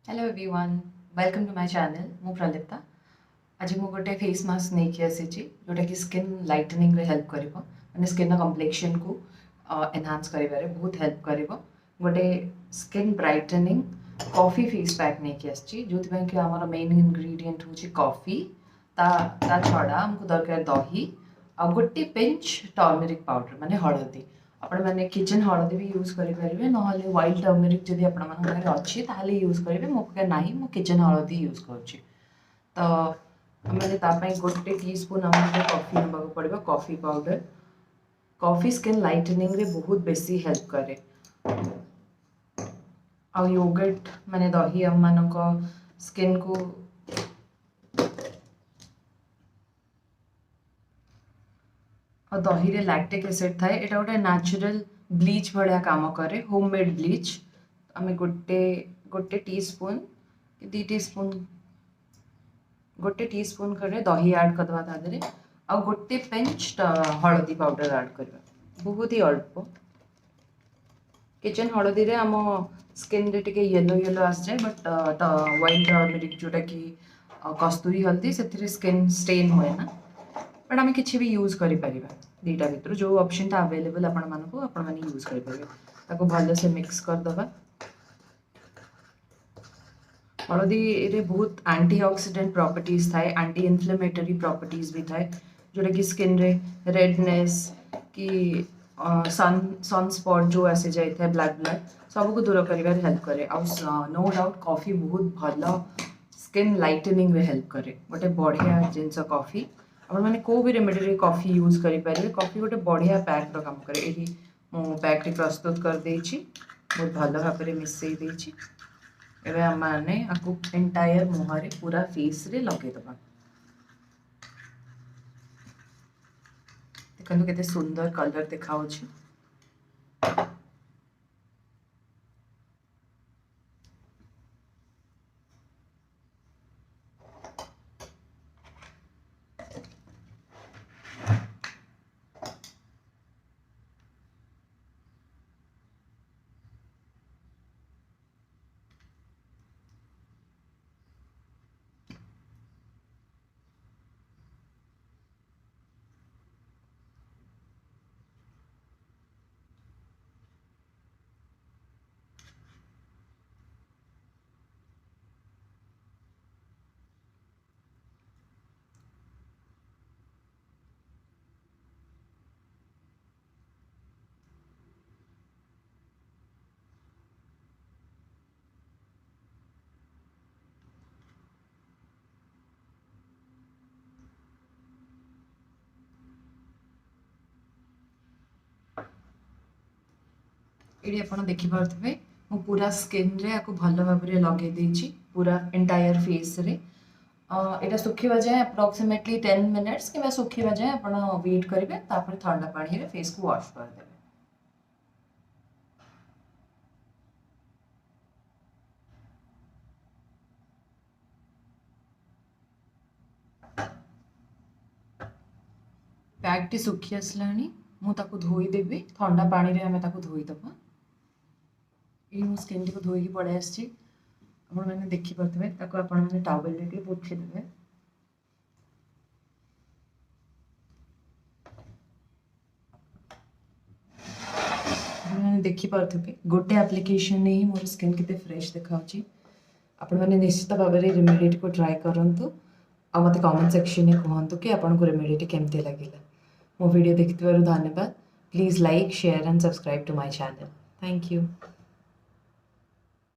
Hello everyone, welcome to my channel. मु प्रलिप्ता। आज मु गोटे फेस मास्क नहीं आसी जोटा कि स्किन लाइटनिंग रे हेल्प करिवो, माने स्किन कम्प्लेक्शन को एनहांस करिवारे बहुत हेल्प करिवो। गोटे skin brightening coffee face pack नहीं आसी जो कि आमर मेन इंग्रेडिएंट होची कॉफी। ता छड़ा हमको दरकार दही आ गोटे पिंच टर्मरिक पाउडर माने हळदी। आपण माने किचन हळदी भी यूज करि परिबे, नहले व्हाइट टर्मरिक जदि आपण मन घरे अछि ताले यूज करिवे। मो पाखे नाही, मो किचन हळदी यूज करूछि। तो हमें ता पई गोटे टीस्पून हमको कॉफी नबा को पड़िबो, coffee powder. Coffee skin lightening रे बहुत बेसी हेल्प करे। आ योगर्ट माने दही हम मानको स्किन को और दही रे लैक्टिक एसिड थाए, एटा गोटे नेचुरल ब्लीच भलिया काम करे, होममेड ब्लीच। आमे गोटे गोटे टीस्पून कि 2 टीस्पून गोटे टीस्पून करे दही ऐड करदवा ता देरे आ गोटे पिंच हळदी पाउडर ऐड करबा, बहुत ही अल्प। किचन हळदी रे हम स्किन रे टिके येलो येलो आस जाए, बट व्हाइट टर्मरिक जोटा कि कस्तूरी हल्दी से स्किन स्टेन होए ना। बट आम किसी भी यूज करें दीटा भितर जो ऑप्शन टा अवेलेबल आपण मानकु आपण माने यूज करें। ताको भल से मिक्स कर दबा। हळदी रे बहुत एंटीऑक्सीडेंट प्रॉपर्टीज थाए, एंटी इन्फ्लेमेटरी प्रॉपर्टीज भी थाए जोटा कि स्किन रे रेडनेस कि सन स्पॉट जो आसी जाए थे, ब्लैक सब को दूर करिवार हेल्प करे। आ नो डाउट कॉफी बहुत भल स्किन लाइटनिंग रे हेल्प करे। गोटे बढ़िया जिनस कॉफी आपण माने को भी रेमेडी रे कॉफी यूज करि पारे। कॉफी गोटे बढ़िया पैक रो काम करे। एठी मो पैक टी प्रस्तुत कर देछि, बहुत भल भाबरे रे मिसई देछि। एबे हम माने आकु एंटायर मुहरे पूरा फेस रे लगे दबा। देखंतु केते सुंदर कलर देखाउ छी। ये आप देखिपे मु पूरा स्किन रे आपको भल भाव लगे देछि, पूरा एंटायर फेस रे। एटा सुखिबा जाए अप्रोक्सीमेटली 10 मिनिट्स कि सुखिबा जाए आपण वेट करेंगे। तापर ठंडा पानी रे फेस को वॉश कर देबे। पैक टी सुखी आसलानी, मु ताको धोई देबी ठंडा पानी रे। हमें ताको धोई दबा। ये मो स्किन टी को धोई की पड़े आछि, आपण माने देखि परथबे। ताको आपण माने टॉवल रे टी पोछि देबे। देखि पार्थुके गोटे एप्लिकेशन ही मोर स्किन केते फ्रेश देखाउची। आपण माने निश्चित भाव में रेमेडी को ट्राई करंतु आ मते कमेंट सेक्शन में कहंतु कि आपन को रेमेडी केमते लागिला। मो वीडियो देखिथिबारु धन्यवाद। Please like share and subscribe to my channel. Thank you.